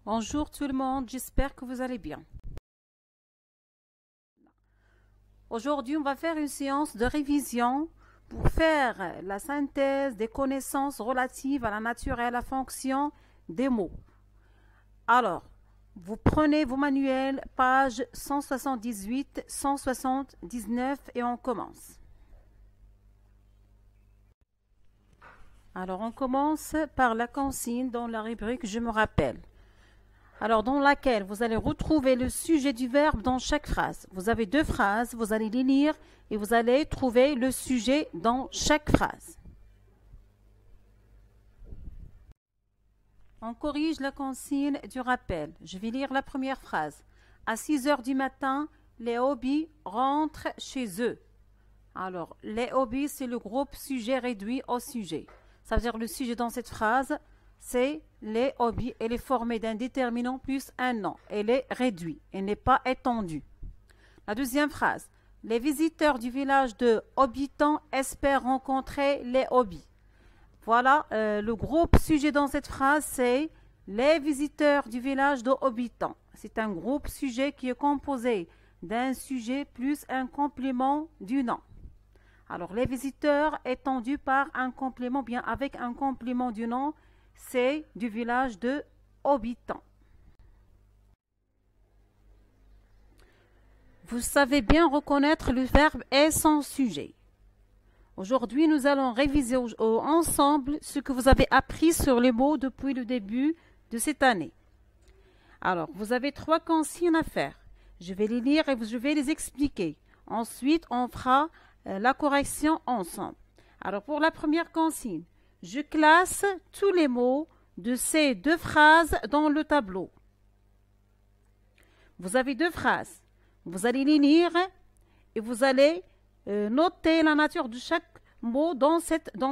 Bonjour tout le monde, j'espère que vous allez bien. Aujourd'hui, on va faire une séance de révision pour faire la synthèse des connaissances relatives à la nature et à la fonction des mots. Alors, vous prenez vos manuels, pages 178, 179 et on commence. Alors, on commence par la consigne dans la rubrique « Je me rappelle ». Alors, dans laquelle vous allez retrouver le sujet du verbe dans chaque phrase. Vous avez deux phrases, vous allez les lire et vous allez trouver le sujet dans chaque phrase. On corrige la consigne du rappel. Je vais lire la première phrase. À 6 heures du matin, les hobbies rentrent chez eux. Alors, les hobbies, c'est le groupe sujet réduit au sujet. Ça veut dire le sujet dans cette phrase, c'est les hobbies. Elle est formée d'un déterminant plus un nom. Elle est réduite. Elle n'est pas étendue. La deuxième phrase. Les visiteurs du village de Hobbiton espèrent rencontrer les hobbies. Voilà, le groupe sujet dans cette phrase, c'est les visiteurs du village de Hobbiton. C'est un groupe sujet qui est composé d'un sujet plus un complément du nom. Alors, les visiteurs étendus par un complément, bien avec un complément du nom, c'est du village de Hobbiton. Vous savez bien reconnaître le verbe et son sujet. Aujourd'hui, nous allons réviser ensemble ce que vous avez appris sur les mots depuis le début de cette année. Alors, vous avez trois consignes à faire. Je vais les lire et je vais les expliquer. Ensuite, on fera la correction ensemble. Alors, pour la première consigne, je classe tous les mots de ces deux phrases dans le tableau. Vous avez deux phrases. Vous allez les lire et vous allez noter la nature de chaque mot dans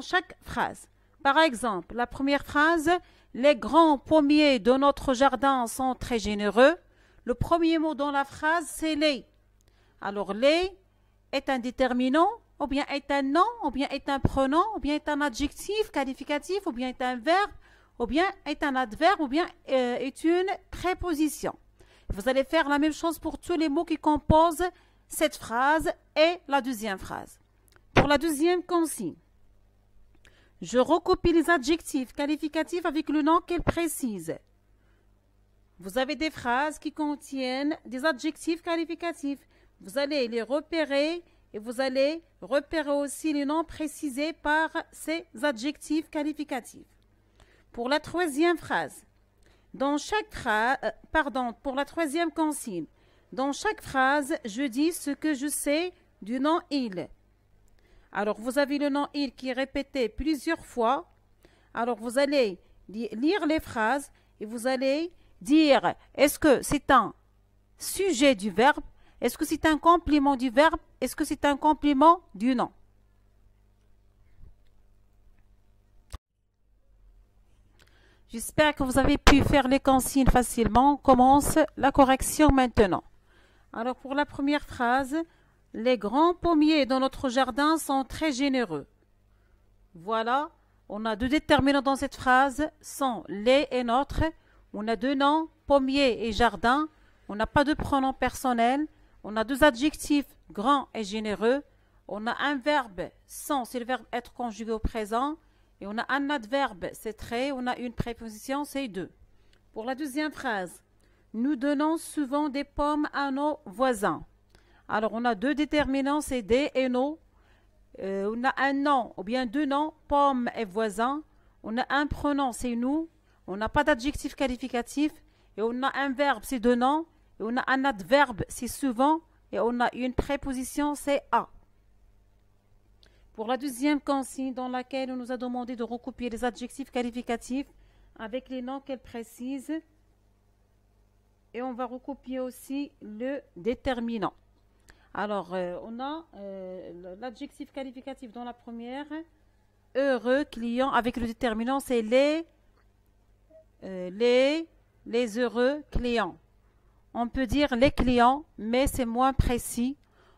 chaque phrase. Par exemple, la première phrase, les grands pommiers de notre jardin sont très généreux. Le premier mot dans la phrase, c'est les. Alors, les est un déterminant, ou bien est un nom, ou bien est un pronom, ou bien est un adjectif qualificatif, ou bien est un verbe, ou bien est un adverbe, ou bien est une préposition. Vous allez faire la même chose pour tous les mots qui composent cette phrase et la deuxième phrase. Pour la deuxième consigne, je recopie les adjectifs qualificatifs avec le nom qu'elles précisent. Vous avez des phrases qui contiennent des adjectifs qualificatifs. Vous allez les repérer et vous allez repérer aussi les noms précisés par ces adjectifs qualificatifs. Pour la troisième phrase, pour la troisième consigne, dans chaque phrase, je dis ce que je sais du nom il. Alors, vous avez le nom il qui est répété plusieurs fois. Alors, vous allez lire les phrases et vous allez dire est-ce que c'est un sujet du verbe? Est-ce que c'est un complément du verbe? Est-ce que c'est un complément du nom? J'espère que vous avez pu faire les consignes facilement. On commence la correction maintenant. Alors pour la première phrase, les grands pommiers dans notre jardin sont très généreux. Voilà, on a deux déterminants dans cette phrase, sont les et notre. On a deux noms, pommier et jardin. On n'a pas de pronom personnel. On a deux adjectifs, grand et généreux. On a un verbe, sont, c'est le verbe être conjugué au présent. Et on a un adverbe, c'est très. On a une préposition, c'est de. Pour la deuxième phrase, nous donnons souvent des pommes à nos voisins. Alors, on a deux déterminants, c'est des et nos. On a un nom, ou bien deux noms, pommes et voisins. On a un pronom, c'est nous. On n'a pas d'adjectif qualificatif. Et on a un verbe, c'est de nom. Et on a un adverbe, c'est souvent. Et on a une préposition, c'est à. Pour la deuxième consigne dans laquelle on nous a demandé de recopier les adjectifs qualificatifs avec les noms qu'elles précisent. Et on va recopier aussi le déterminant. Alors, on a l'adjectif qualificatif dans la première. Heureux, client, avec le déterminant, c'est les heureux clients. On peut dire les clients, mais c'est moins précis.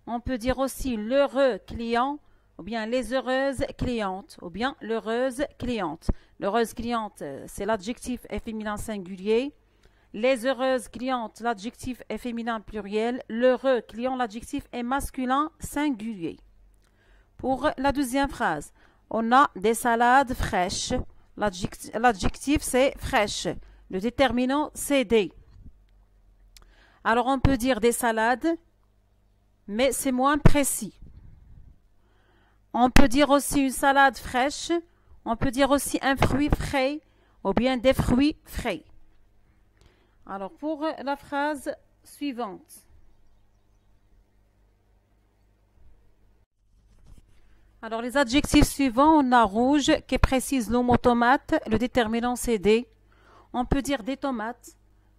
On peut dire aussi l'heureux client, ou bien les heureuses clientes, ou bien l'heureuse cliente. L'heureuse cliente, c'est l'adjectif féminin singulier. Les heureuses clientes, l'adjectif est féminin pluriel. L'heureux client, l'adjectif est masculin singulier. Pour la deuxième phrase, on a des salades fraîches. L'adjectif c'est fraîche. Le déterminant c'est des. Alors on peut dire des salades, mais c'est moins précis. On peut dire aussi une salade fraîche. On peut dire aussi un fruit frais ou bien des fruits frais. Alors pour la phrase suivante. Alors les adjectifs suivants, on a rouge qui précise le mot tomate, le déterminant c'est des. On peut dire des tomates,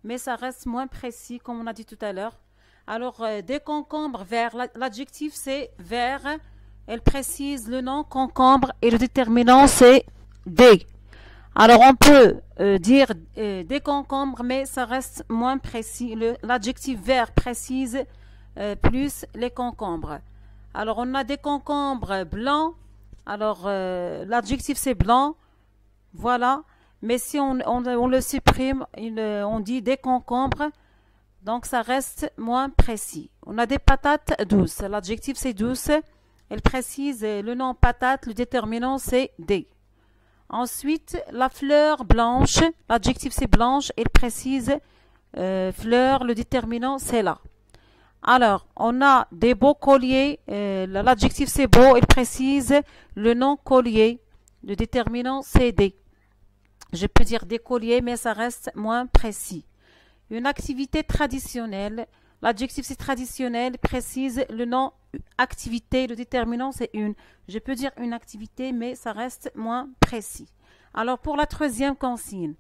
mais ça reste moins précis comme on a dit tout à l'heure. Alors des concombres verts, l'adjectif c'est vert, elle précise le nom concombre et le déterminant c'est des. Alors on peut dire des concombres, mais ça reste moins précis. L'adjectif vert précise plus les concombres. Alors on a des concombres blancs. Alors l'adjectif c'est blanc. Voilà. Mais si on le supprime, on dit des concombres. Donc ça reste moins précis. On a des patates douces. L'adjectif c'est douce. Elle précise le nom patate. Le déterminant c'est des. Ensuite, la fleur blanche, l'adjectif c'est blanche, elle précise fleur, le déterminant c'est là. Alors, on a des beaux colliers, l'adjectif c'est beau, elle précise le nom collier, le déterminant c'est des. Je peux dire des colliers, mais ça reste moins précis. Une activité traditionnelle, l'adjectif c'est traditionnel, précise le nom activité, le déterminant c'est une. Je peux dire une activité, mais ça reste moins précis. Alors pour la troisième consigne,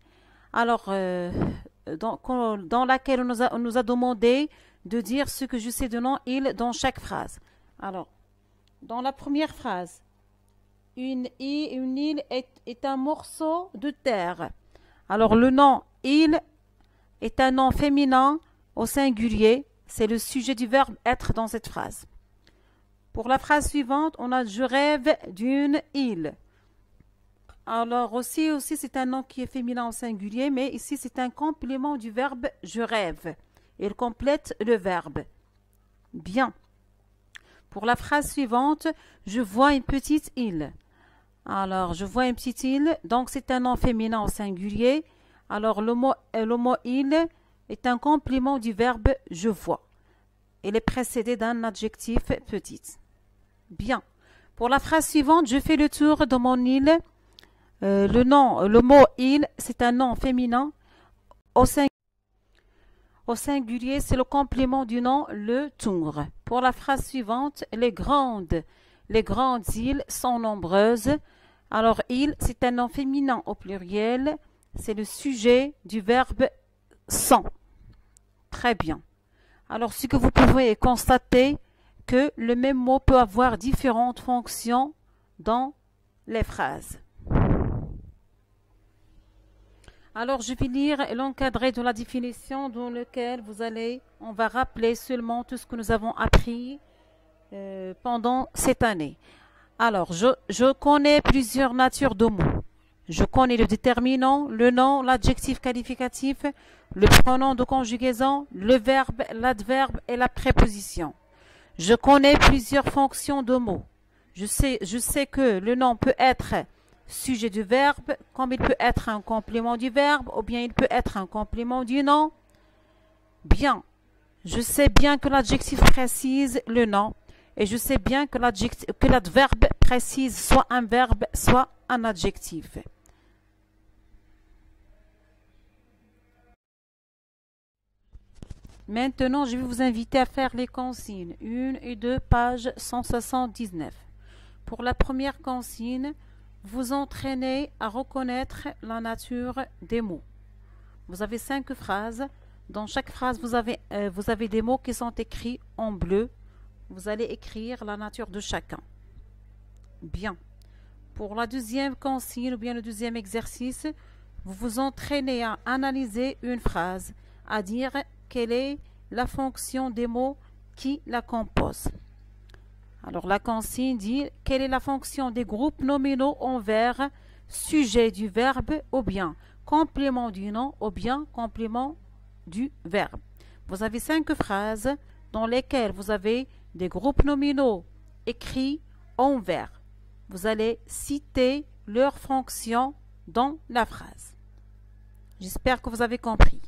alors dans laquelle on nous a demandé de dire ce que je sais de nom il dans chaque phrase. Alors dans la première phrase, une île est un morceau de terre. Alors le nom il est un nom féminin au singulier. C'est le sujet du verbe être dans cette phrase. Pour la phrase suivante, on a je rêve d'une île. Alors aussi c'est un nom qui est féminin au singulier, mais ici c'est un complément du verbe je rêve. Il complète le verbe. Bien. Pour la phrase suivante, je vois une petite île. Alors je vois une petite île, donc c'est un nom féminin au singulier. Alors le mot île est un complément du verbe je vois. Il est précédé d'un adjectif petite. Bien. Pour la phrase suivante, je fais le tour de mon île. Le mot île, c'est un nom féminin. Au singulier, c'est le complément du nom le tour. Pour la phrase suivante, les grandes îles sont nombreuses. Alors, île, c'est un nom féminin au pluriel. C'est le sujet du verbe sont. Très bien. Alors, ce que vous pouvez constater, que le même mot peut avoir différentes fonctions dans les phrases. Alors, je vais lire l'encadré de la définition dans lequel on va rappeler seulement tout ce que nous avons appris pendant cette année. Alors, je connais plusieurs natures de mots. Je connais le déterminant, le nom, l'adjectif qualificatif, le pronom de conjugaison, le verbe, l'adverbe et la préposition. Je connais plusieurs fonctions de mots. Je sais que le nom peut être sujet du verbe, comme il peut être un complément du verbe, ou bien il peut être un complément du nom. Bien. Je sais bien que l'adjectif précise le nom, et je sais bien que l'adverbe précise soit un verbe, soit un adjectif. Maintenant, je vais vous inviter à faire les consignes. 1 et 2, page 179. Pour la première consigne, vous entraînez à reconnaître la nature des mots. Vous avez 5 phrases. Dans chaque phrase, vous avez des mots qui sont écrits en bleu. Vous allez écrire la nature de chacun. Bien. Pour la deuxième consigne ou bien le deuxième exercice, vous vous entraînez à analyser une phrase, à dire quelle est la fonction des mots qui la composent. Alors la consigne dit quelle est la fonction des groupes nominaux envers sujet du verbe ou bien complément du nom ou bien complément du verbe. Vous avez 5 phrases dans lesquelles vous avez des groupes nominaux écrits en verbe. Vous allez citer leur fonction dans la phrase. J'espère que vous avez compris.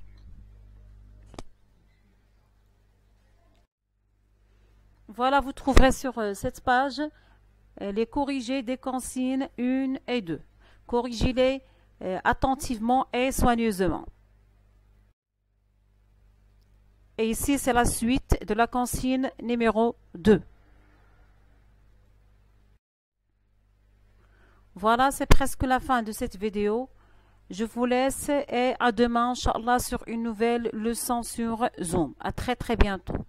Voilà, vous trouverez sur cette page les corrigés des consignes 1 et 2. Corrigez-les attentivement et soigneusement. Et ici, c'est la suite de la consigne numéro 2. Voilà, c'est presque la fin de cette vidéo. Je vous laisse et à demain, Inch'Allah, sur une nouvelle leçon sur Zoom. À très bientôt.